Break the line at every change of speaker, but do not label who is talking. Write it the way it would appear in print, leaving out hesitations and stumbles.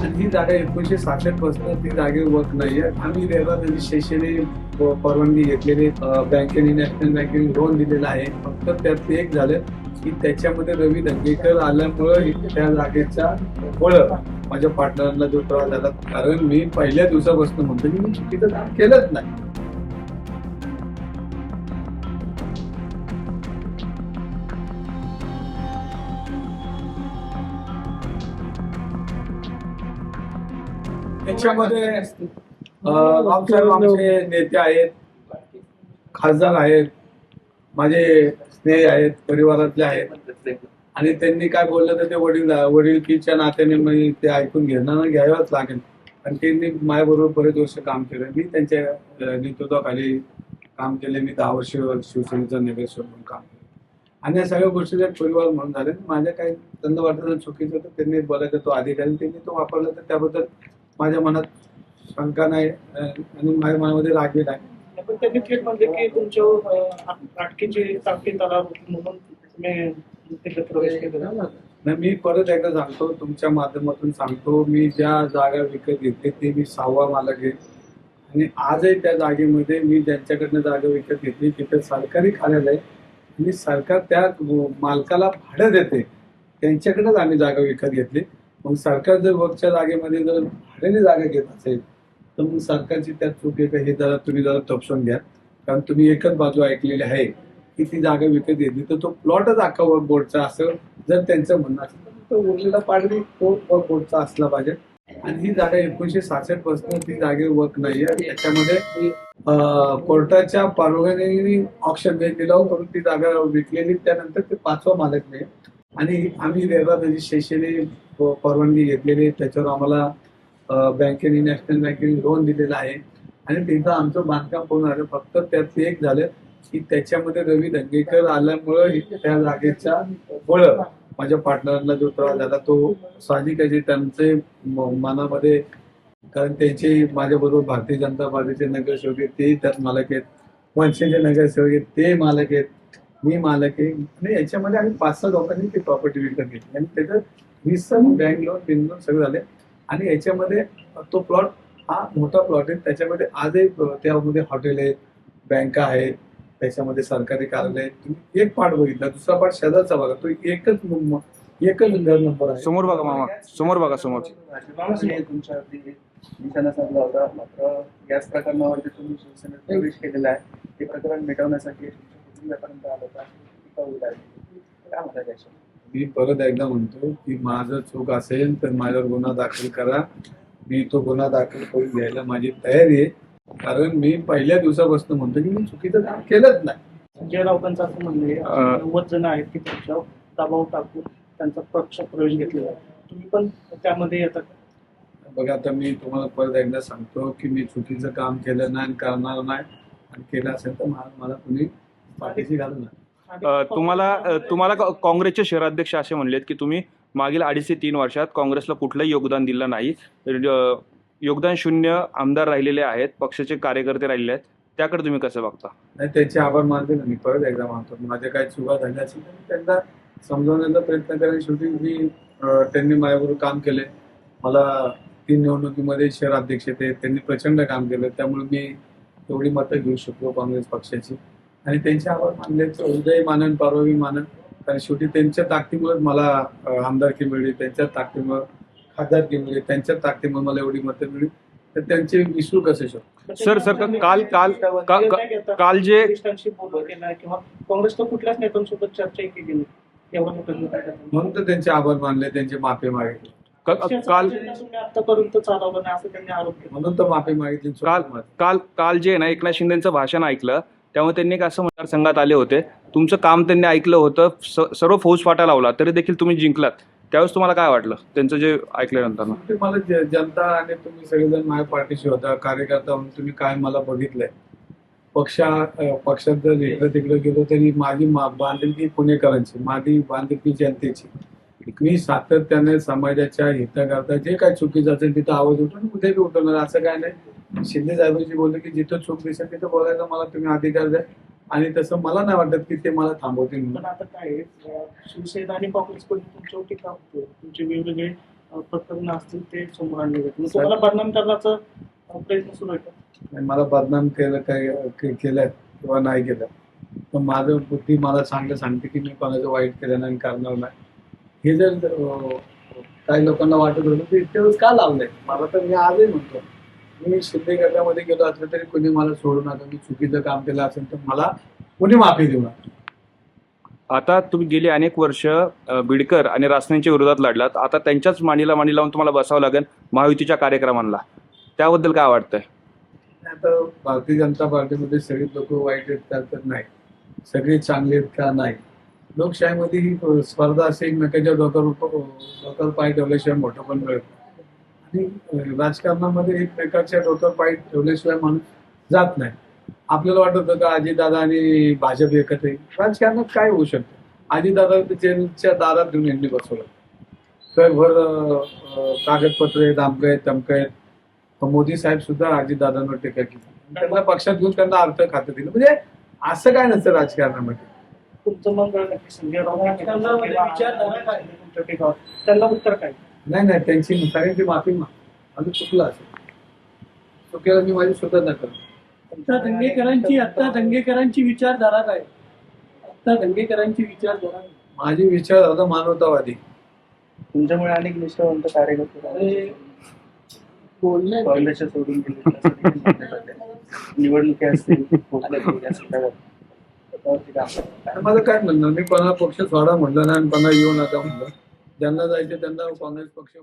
आणि ही जागा 1966 पासून ती जागेवर वर्क नाहीये. आम्ही रेरा रजिस्ट्रेशनने परवानगी घेतलेली, बँकेने, नॅशनल बँकेने लोन दिलेलं आहे. फक्त त्यात एक झालं की त्याच्यामध्ये रवी दंगेकर आल्यामुळं त्या जागेचा मुळं माझ्या पार्टनरला जो त्रास झाला, कारण मी पहिल्या दिवसापासून म्हणतो की मी चुकीचं काम केलंच नाही. त्याच्यामध्ये रावसाहेब आमचे नेते आहेत, खासदार आहेत, माझे स्नेही आहेत, परिवारातले आहेत. आणि त्यांनी काय बोललं तर ते वडीलकीच्या नात्याने मी ते ऐकून घेणं घ्यावंच लागेल. आणि त्यांनी माझ्याबरोबर बरेच वर्ष काम केलं. मी त्यांच्या नेतृत्वाखाली काम केले. मी 10 वर्ष शिवसेनेचा नगरसेवक म्हणून काम केलं. आणि या सगळ्या गोष्टी जर परिवार म्हणून झाल्या, माझ्या काही त्यांना वाटतं चुकीचं तर त्यांनी बोलायचा तो अधिकारी त्यांनी तो वापरला, तर त्याबद्दल माझ्या मनात शंका नाही आणि माझ्या मनामध्ये रागही नाही.
पण त्यांनी थेट म्हणले की तुमच्या अटकेची ताकद तलाव होती म्हणून तुम्ही तिथे प्रवेश केला.
नाही, मी परत एकदा सांगतो, तुमच्या माध्यमातून सांगतो, मी ज्या जागा विकत घेतली ते मी 6वा मालक आहे. आणि आजही त्या जागेमध्ये मी ज्यांच्याकडनं जागा विकत घेतली तिथं सरकारी कार्यालय आणि सरकार त्या मालकाला भाडं देते, त्यांच्याकडेच आम्ही जागा विकत घेतली. मग सरकार जर वरच्या जागेमध्ये जर भाड्याने जागा घेत असेल तर मग सरकारची त्यात चूक आहे का हे जरा तुम्ही तपसून घ्या. कारण तुम्ही एकच बाजू ऐकलेली आहे की ती जागा विकत घेतली तर तो प्लॉटच अख्खा वर्क बोर्डचा असं जर त्यांचं म्हणणं असेल तर तो उरलेला पाडवी तो वर्क बोर्डचा असला पाहिजे. आणि ही जागा 1966 पासून ती जागेवर वर्क नाहीये. आणि याच्यामध्ये कोर्टाच्या परवानगीने ऑप्शन दिला करून ती जागा विकलेली. त्यानंतर ते 5वा मालक नाही. आणि आम्ही रेरा रजिस्ट्रेशनने परवानगी घेतलेली, त्याच्यावर आम्हाला बँकेने, नॅशनल बँकेने लोन दिलेलं आहे. आणि तिथं आमचं बांधकाम पूर्ण झालं. फक्त त्यात एक झालं की त्याच्यामध्ये रवी दंगेकर आल्यामुळं त्या जागेच्या मुळं माझ्या पार्टनरला जो त्रास झाला तो साहजिकच त्यांचे मनामध्ये, कारण त्यांचे माझ्याबरोबर भारतीय जनता पार्टीचे नगरसेवक आहेत, ते त्यात मालक आहेत, मनसेचे नगरसेवक आहेत, ते मालक आहेत, मी मालक आहे. आणि याच्यामध्ये आम्ही 5-6 लोकांनी ती प्रॉपर्टी विकत घेतली आणि त्याचं 20 बँक लोन बिन लोन सगळं झाले. आणि याच्यामध्ये तो प्लॉट हा मोठा प्लॉट आहे. त्याच्यामध्ये आजही त्यामध्ये हॉटेल आहेत, बँका आहेत, त्याच्यामध्ये सरकारी कार्यालय. तुम्ही एक पार्ट बघितला, दुसरा पार्ट शेजारचा बघा, तो एकच घर नंबर आहे.
समोर बघा मामा, समोर बघा, समोर.
तुमच्यावरती निशाणा साधला होता, मात्र याच प्रकरणावरती तुम्ही शिवसेनेत प्रवेश केलेला आहे. ते प्रकरण मिटवण्यासाठी कुटुंबापर्यंत आलं होता, टीका होत आहे. काय म्हणतात याच्यावर?
मी परत एकदा म्हणतो की माझं चूक असेल तर माझ्यावर गुन्हा दाखल करा. मी तो गुन्हा दाखल करून घ्यायला माझी तयारी आहे. कारण मी पहिल्या दिवसापासून म्हणतो की मी चुकीचं काम केलंच नाही.
संजय राऊतांचं असं म्हणणं आहे 90 जण आहेत की त्यांच्यावर दबाव टाकून त्यांचा पक्ष प्रवेश घेतलेला आहे. तुम्ही पण त्यामध्ये येतात.
बघा, आता मी तुम्हाला परत एकदा सांगतो की मी चुकीचं काम केलं नाही आणि करणार नाही. आणि केलं असेल तर मला तुम्ही पाठीशी घालू नका.
तुम्हाला काँग्रेसचे शहराध्यक्ष असे म्हणलेत की तुम्ही मागील 2.5 ते 3 वर्षात काँग्रेसला कुठलंही योगदान दिलं नाही, योगदान शून्य आमदार राहिलेले आहेत, पक्षाचे कार्यकर्ते राहिलेले आहेत, त्याकडे तुम्ही कसं बघता?
नाही, त्याचे आभार मानते ना मी परत एकदा मानतो. माझ्या काही चुका झाल्या असेल तर मी त्यांना समजवण्याचा प्रयत्न करेन. शेवटी मी त्यांनी माझ्याबरोबर काम केले. मला 3 निवडणुकीमध्ये शहराध्यक्ष ते त्यांनी प्रचंड काम केलं, त्यामुळे मी एवढी मतं घेऊ शकलो काँग्रेस पक्षाची. आणि त्यांचे आभार मानले, उद्याही मानन, परवाही मानन. कारण शेवटी त्यांच्या ताकदीमुळे मला आमदारकी मिळली, त्यांच्या ताकदीमुळे खासदारकी मिळली, त्यांच्या ताकदीमुळे मला एवढी मतं मिळली. तर त्यांचे विसरू कसे शकतो?
सर काल जे
बोलणं केलं किंवा काँग्रेसच्या कुठल्याच नेत्यांसोबत चर्चा केली नाही, एवढं मोठं
म्हणून तर त्यांचे आभार मानले, त्यांची माफी मागितली.
आतापर्यंत चालवलं नाही असं त्यांनी आरोप केला.
म्हणून तर माफी मागितली.
काल जे ना एकनाथ शिंदेचं भाषण ऐकलं, त्यामुळे त्यांनी एक असं मतदारसंघात आले होते, तुमचं काम त्यांनी ऐकलं होतं, सर्व फौजफाटा लावला तरी देखील तुम्ही जिंकलात. त्यावेळेस तुम्हाला काय वाटलं त्यांचं जे ऐकल्यानंतर?
मला जनता आणि तुम्ही सगळेजण माझ्या पार्टीशी होता, कार्यकर्ता म्हणून तुम्ही काय मला बघितलंय. पक्षात जर इकडे तिकडे गेलो तरी माझी बांधिलकी पुणेकरांची, माझी बांधिलकी जनतेची. मी सातत्याने समाजाच्या हिताकरता जे काय चुकीचं असेल तिथं आवाज उठून उद्या बी उठवणार, असं काय नाही. शिंदे साहेबांशी बोलले की जिथं चूक दिसेल तिथं बोलायला मला तुम्ही अधिकार द्या. आणि तसं मला नाही वाटत की ते मला थांबवतील.
पण आता काय शिवसेना आणि काँग्रेसकडून तुमच्यावर टीका होते, तुमचे वेगवेगळे प्रकरण असतील ते समोर आणले जातील. मग तुम्हाला बदनाम करण्याचा प्रयत्न सुरू आहे का?
आणि मला बदनाम केलं किंवा नाही केलं पण माझं बुद्धी मला चांगलं सांगते की मी कोणाचं वाईट केलं नाही आणि करणार नाही. हे जर काही लोकांना वाटत होतं तर इतके दिवस का लावलंय मला, तर मी आजही म्हणतो मी शिंदे गटामध्ये गेलो असलं तरी कोणी मला सोडू नका. मी चुकीचं काम केलं असेल तर मला कोणी माफी देऊ नका.
आता तुम्ही गेली अनेक वर्ष बिडकर आणि रासनेंच्या विरोधात लढलात. आता त्यांच्याच मांडीला मांडी लावून तुम्हाला बसावं लागेल महायुतीच्या कार्यक्रमांना. त्याबद्दल काय वाटतंय?
आता भारतीय जनता पार्टीमध्ये सगळी लोक वाईट आहेत का तर नाही, सगळे चांगले आहेत का नाही. लोकशाहीमध्ये ही स्पर्धा असे एकमेकांच्या डोक्यावर पाय ठेवल्याशिवाय मोठं पण मिळत नाही. आणि राजकारणामध्ये एकमेकांच्या डोक्यावर पाय ठेवल्याशिवाय माणूस जात नाही. आपल्याला वाटत होतं का अजितदादा आणि भाजप एकत्र येईल. राजकारणात काय होऊ शकतं? अजितदादा जेलच्या दारात घेऊन यांनी बसवलं, भर कागदपत्र आहेत, आमकं आहेत, तमकं आहेत. मोदी साहेब सुद्धा अजितदादांवर टीका केली, त्यांना पक्षात घेऊन त्यांना अर्थ खातं दिलं. म्हणजे असं काय नसतं राजकारणामध्ये.
तुमचं मग नक्की संजय राऊत विचारधारा काय तुमच्या टीकावर, त्यांना उत्तर काय?
नाही त्यांची सगळ्यांची माफी माझं चुकलं असेल, चुकीला मी माझी सुधारणा करतो.
दंगेकरांची विचारधारा काय? दंगेकरांची विचारधारा
माझी विचारधारा मानवतावादी.
तुमच्यामुळे अनेक निष्ठावंत कार्यकर्ते काँग्रेसच्या सोडून गेले, निवडणुकी असतील
माझं काय म्हणणं, मी कोणा पक्ष सोडा म्हणलं नाही आणि कोणा येऊ नका म्हणलं. ज्यांना जायचं त्यांना काँग्रेस पक्ष